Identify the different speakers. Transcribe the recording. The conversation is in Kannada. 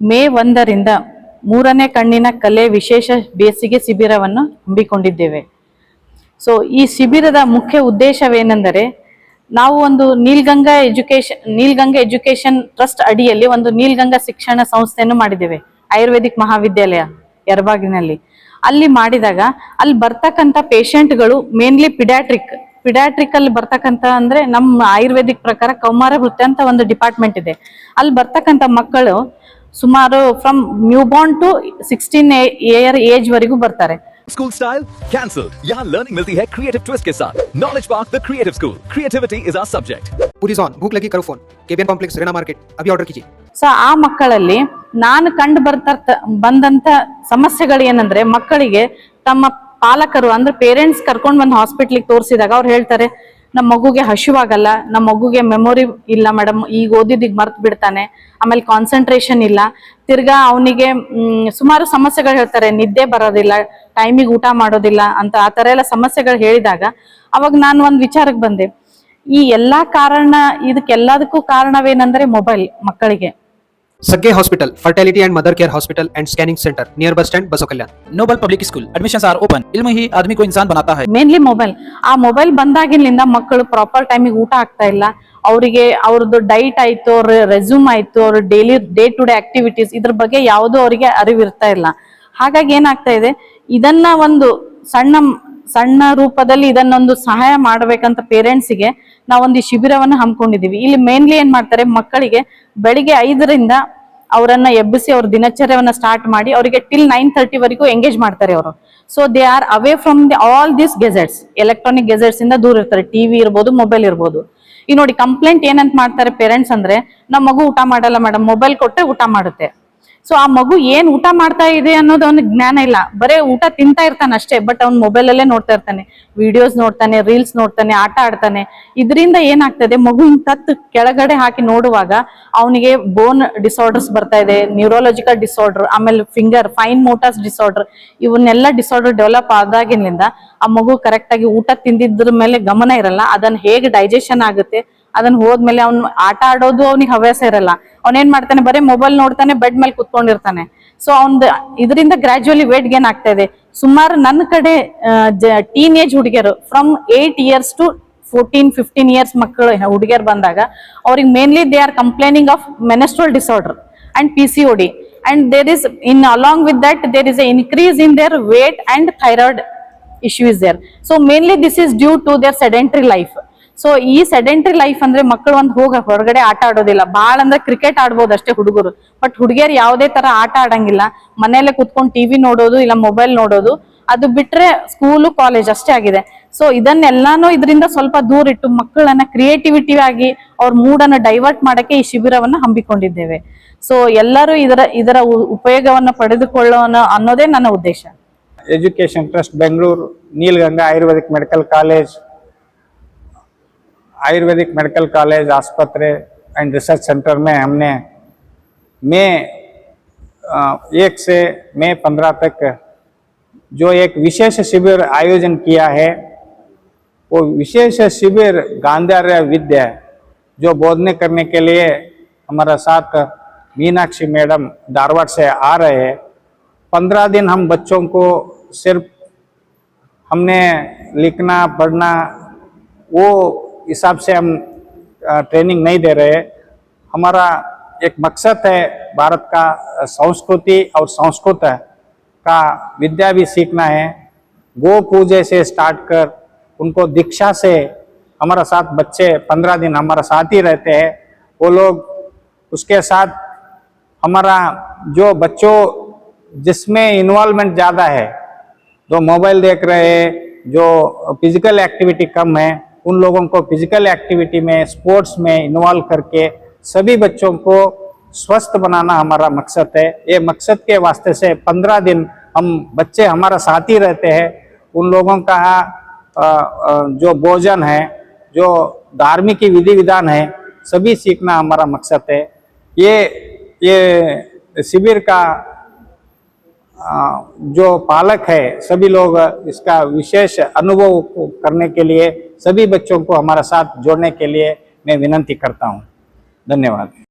Speaker 1: ಮೇ 1ರಿಂದ 3ನೇ ಕಣ್ಣಿನ ಕಲೆ ವಿಶೇಷ ಬೇಸಿಗೆ ಶಿಬಿರವನ್ನು ಹಮ್ಮಿಕೊಂಡಿದ್ದೇವೆ. ಸೊ ಈ ಶಿಬಿರದ ಮುಖ್ಯ ಉದ್ದೇಶವೇನೆಂದರೆ, ನಾವು ಒಂದು ನೀಲ್ಗಂಗಾ ಎಜುಕೇಶನ್ ಟ್ರಸ್ಟ್ ಅಡಿಯಲ್ಲಿ ಒಂದು ನೀಲ್ಗಂಗಾ ಶಿಕ್ಷಣ ಸಂಸ್ಥೆಯನ್ನು ಮಾಡಿದ್ದೇವೆ. ಆಯುರ್ವೇದಿಕ್ ಮಹಾವಿದ್ಯಾಲಯ ಯರಬಾಗಿನಲ್ಲಿ. ಅಲ್ಲಿ ಮಾಡಿದಾಗ ಅಲ್ಲಿ ಬರ್ತಕ್ಕಂಥ ಪೇಷಂಟ್ಗಳು ಮೇನ್ಲಿ ಪಿಡ್ಯಾಟ್ರಿಕ್ ಅಲ್ಲಿ ಬರ್ತಕ್ಕಂಥ ಅಂದ್ರೆ ನಮ್ಮ ಆಯುರ್ವೇದಿಕ್ ಪ್ರಕಾರ ಕೌಮಾರ ವೃತ್ತಿ ಅಂತ ಒಂದು ಡಿಪಾರ್ಟ್ಮೆಂಟ್ ಇದೆ. ಅಲ್ಲಿ ಬರ್ತಕ್ಕಂಥ ಮಕ್ಕಳು ಸುಮಾರು from new born to 16 year age ವರೆಗೂ ಬರ್ತಾರೆ.
Speaker 2: School style cancel. यहाँ लर्निंग मिलती है क्रिएटिव ट्विस्ट के साथ। Knowledge park the creative school. Creativity is our subject.
Speaker 3: पूरी ऑन भूख लगी करो फोन। केबियन कॉम्प्लेक्स रेना मार्केट अभी ऑर्डर कीजिए।
Speaker 1: ಸೊ ಆ ಮಕ್ಕಳಲ್ಲಿ ನಾನು ಕಂಡು ಬಂದಂತ ಸಮಸ್ಯೆಗಳು ಏನಂದ್ರೆ, ಮಕ್ಕಳಿಗೆ ತಮ್ಮ ಪಾಲಕರು ಅಂದ್ರೆ ಪೇರೆಂಟ್ಸ್ ಕರ್ಕೊಂಡು ಬಂದು ಹಾಸ್ಪಿಟ್ಲಿಗೆ ತೋರಿಸಿದಾಗ ಅವ್ರು ಹೇಳ್ತಾರೆ, ನಮ್ಮ ಮಗುಗೆ ಹಸಿವಾಗಲ್ಲ, ನಮ್ಮ ಮಗುಗೆ ಮೆಮೊರಿ ಇಲ್ಲ ಮೇಡಮ್, ಈಗ ಓದಿದ್ದೀಗ ಮರ್ತು ಬಿಡ್ತಾನೆ, ಆಮೇಲೆ ಕಾನ್ಸಂಟ್ರೇಷನ್ ಇಲ್ಲ, ತಿರ್ಗಾ ಅವನಿಗೆ ಸುಮಾರು ಸಮಸ್ಯೆಗಳು ಹೇಳ್ತಾರೆ, ನಿದ್ದೆ ಬರೋದಿಲ್ಲ, ಟೈಮಿಗೆ ಊಟ ಮಾಡೋದಿಲ್ಲ ಅಂತ ಆ ತರ ಎಲ್ಲ ಸಮಸ್ಯೆಗಳು ಹೇಳಿದಾಗ ಅವಾಗ ನಾನು ಒಂದು ವಿಚಾರಕ್ಕೆ ಬಂದೆ. ಈ ಎಲ್ಲಾ ಇದಕ್ಕೆಲ್ಲದಕ್ಕೂ ಕಾರಣವೇನಂದ್ರೆ ಮೊಬೈಲ್. ಮಕ್ಕಳಿಗೆ
Speaker 3: सगे hospital, fertility and mother care hospital and scanning centre near bus stand Basavakalyan.
Speaker 4: Noble Public School admissions are open. इल्म ही आदमी को इंसान बनाता है।
Speaker 1: Mainly mobile. ಆ ಮೊಬೈಲ್ ಬಂದಾಗಿನಿಂದ ಮಕ್ಕಳು ಪ್ರಾಪರ್ ಟೈಮಿಗೆ ಊಟ ಆಗ್ತಾ ಇಲ್ಲ. ಅವರಿಗೆ ಅವ್ರದ್ದು ಡೈಟ್ ಆಯ್ತು, ಅವ್ರ ರೆಸ್ಯೂಮ್ ಆಯ್ತು, ಅವ್ರ ಡೇ ಟು ಡೇ ಆಕ್ಟಿವಿಟೀಸ್ ಇದ್ರ ಬಗ್ಗೆ ಯಾವುದೋ ಅವರಿಗೆ ಅರಿವಿರ್ತಾ ಇಲ್ಲ. ಹಾಗಾಗಿ ಏನಾಗ್ತಾ ಇದೆ, ಇದನ್ನ ಒಂದು ಸಣ್ಣ ರೂಪದಲ್ಲಿ ಇದನ್ನೊಂದು ಸಹಾಯ ಮಾಡಬೇಕಂತ ಪೇರೆಂಟ್ಸ್ಗೆ ನಾವೊಂದು ಶಿಬಿರವನ್ನು ಹಮ್ಮಿಕೊಂಡಿದೀವಿ. ಇಲ್ಲಿ ಮೇನ್ಲಿ ಏನ್ ಮಾಡ್ತಾರೆ, ಮಕ್ಕಳಿಗೆ ಬೆಳಿಗ್ಗೆ 5ರಿಂದ ಅವರನ್ನ ಎಬ್ಬಿಸಿ ಅವ್ರ ದಿನಚರ್ಯವನ್ನ ಸ್ಟಾರ್ಟ್ ಮಾಡಿ ಅವರಿಗೆ ಟಿಲ್ 9:30 ವರೆಗೂ ಎಂಗೇಜ್ ಮಾಡ್ತಾರೆ ಅವರು. So they are away from all this gadgets, electronic gadgets ಇಂದ ದೂರ ಇರ್ತಾರೆ. ಟಿವಿ ಇರ್ಬೋದು, ಮೊಬೈಲ್ ಇರ್ಬೋದು. ಈಗ ನೋಡಿ, ಕಂಪ್ಲೇಂಟ್ ಏನಂತ ಮಾಡ್ತಾರೆ ಪೇರೆಂಟ್ಸ್ ಅಂದ್ರೆ, ನಮ್ಮ ಮಗು ಊಟ ಮಾಡಲ್ಲ ಮೇಡಮ್, ಮೊಬೈಲ್ ಕೊಟ್ಟರೆ ಊಟ ಮಾಡುತ್ತೆ. ಸೊ ಆ ಮಗು ಏನ್ ಊಟ ಮಾಡ್ತಾ ಇದೆ ಅನ್ನೋದು ಅವನಿಗೆ ಜ್ಞಾನ ಇಲ್ಲ, ಬರೇ ಊಟ ತಿಂತಾ ಇರ್ತಾನೆ ಅಷ್ಟೇ. ಬಟ್ ಅವ್ನ್ ಮೊಬೈಲ್ ಅಲ್ಲೇ ನೋಡ್ತಾ ಇರ್ತಾನೆ, ವಿಡಿಯೋಸ್ ನೋಡ್ತಾನೆ, ರೀಲ್ಸ್ ನೋಡ್ತಾನೆ, ಆಟ ಆಡ್ತಾನೆ. ಇದರಿಂದ ಏನಾಗ್ತದೆ, ಮಗು ತತ್ತು ಕೆಳಗಡೆ ಹಾಕಿ ನೋಡುವಾಗ ಅವನಿಗೆ ಬೋನ್ ಡಿಸಾರ್ಡರ್ಸ್ ಬರ್ತಾ ಇದೆ, ನ್ಯೂರೋಲಾಜಿಕಲ್ ಡಿಸಾರ್ಡರ್, ಆಮೇಲೆ ಫೈನ್ ಮೋಟಾರ್ಸ್ ಡಿಸಾರ್ಡರ್, ಇವನ್ನೆಲ್ಲ ಡಿಸಾರ್ಡರ್ ಡೆವಲಪ್ ಆದಾಗಿನಿಂದ ಆ ಮಗು ಕರೆಕ್ಟ್ ಆಗಿ ಊಟ ತಿಂದಿದ್ರ ಮೇಲೆ ಗಮನ ಇರಲ್ಲ. ಅದನ್ನ ಹೇಗೆ ಡೈಜೆಷನ್ ಆಗುತ್ತೆ, ಅದನ್ನ ಹೋದ್ಮೇಲೆ ಅವ್ನು ಆಟ ಆಡೋದು ಅವನಿಗೆ ಹವ್ಯಾಸ ಇರಲ್ಲ. ಅವನೇನ್ ಮಾಡ್ತಾನೆ, ಬರೀ ಮೊಬೈಲ್ ನೋಡ್ತಾನೆ, ಬೆಡ್ ಮೇಲೆ ಕುತ್ಕೊಂಡಿರ್ತಾನೆ. ಸೊ ಇದರಿಂದ ಗ್ರಾಜುವಲಿ ವೇಟ್ ಗೇನ್ ಆಗ್ತಾ ಇದೆ. ಸುಮಾರು ನನ್ನ ಕಡೆ ಟೀನ್ ಏಜ್ ಹುಡುಗಿಯರು ಫ್ರಮ್ 8 ಇಯರ್ಸ್ ಟು 14-15 ಇಯರ್ಸ್ ಮಕ್ಕಳು ಹುಡುಗಿಯರು ಬಂದಾಗ ಅವ್ರಿಗೆ mainly they are complaining of menstrual disorder and PCOD, and there is along with that there is a increase in their weight and thyroid issue is there. So mainly this is due to their sedentary life. So ಈ ಸೆಡೆಂಟರಿ ಲೈಫ್ ಅಂದ್ರೆ ಮಕ್ಕಳು ಹೊರಗಡೆ ಆಟ ಆಡೋದಿಲ್ಲ. ಬಾಳ ಅಂದ್ರೆ ಕ್ರಿಕೆಟ್ ಆಡ್ಬೋದು ಅಷ್ಟೇ ಹುಡುಗರು, ಬಟ್ ಹುಡುಗಿಯರು ಯಾವುದೇ ತರ ಆಟ ಆಡಂಗಿಲ್ಲ. ಮನೆಯಲ್ಲೇ ಕುತ್ಕೊಂಡು ಟಿವಿ ನೋಡೋದು, ಇಲ್ಲ ಮೊಬೈಲ್ ನೋಡೋದು, ಅದು ಬಿಟ್ರೆ ಸ್ಕೂಲು ಕಾಲೇಜ್ ಅಷ್ಟೇ ಆಗಿದೆ. ಸೊ ಇದನ್ನೆಲ್ಲಾನು ಇದರಿಂದ ಸ್ವಲ್ಪ ದೂರ ಇಟ್ಟು ಮಕ್ಕಳನ್ನ ಕ್ರಿಯೇಟಿವಿಟಿ ಆಗಿ ಅವ್ರ ಮೂಡನ್ನ ಡೈವರ್ಟ್ ಮಾಡಕ್ಕೆ ಈ ಶಿಬಿರವನ್ನ ಹಮ್ಮಿಕೊಂಡಿದ್ದೇವೆ. ಸೊ ಎಲ್ಲರೂ ಇದರ ಉಪಯೋಗವನ್ನ ಪಡೆದುಕೊಳ್ಳೋಣ ಅನ್ನೋದೇ ನನ್ನ ಉದ್ದೇಶ.
Speaker 5: Education trust Bengaluru, Neelaganga Ayurvedic medical college आस्पत्रे एंड रिसर्च सेंटर में हमने मई 1 से मई 15 तक जो एक विशेष शिविर आयोजन किया है। वो विशेष शिविर गांधार्य विद्या जो बोधने करने के लिए हमारा साथ मीनाक्षी मैडम धारवाड़ से आ रहे हैं। 15 दिन हम बच्चों को सिर्फ हमने लिखना पढ़ना वो हिसाब से हम ट्रेनिंग नहीं दे रहे। हमारा एक मकसद है भारत का संस्कृति और संस्कृत का विद्या भी सीखना है। गो पूजे से स्टार्ट कर उनको दीक्षा से हमारा साथ बच्चे 15 दिन हमारा साथ ही रहते हैं। वो लोग उसके साथ हमारा जो बच्चों जिसमें इन्वॉल्वमेंट ज़्यादा है, जो मोबाइल देख रहे हैं, जो फिजिकल एक्टिविटी कम है, उन लोगों को फिजिकल एक्टिविटी में, स्पोर्ट्स में इन्वॉल्व करके सभी बच्चों को स्वस्थ बनाना हमारा मकसद है। ये मकसद के वास्ते से 15 दिन हम बच्चे हमारा साथ ही रहते हैं। उन लोगों का जो भोजन है, जो धार्मिक विधि विधान है, सभी सीखना हमारा मकसद है। ये शिविर का जो पालक है सभी लोग इसका विशेष अनुभव करने के लिए सभी बच्चों को हमारा साथ जोड़ने के लिए मैं विनती करता हूँ। धन्यवाद।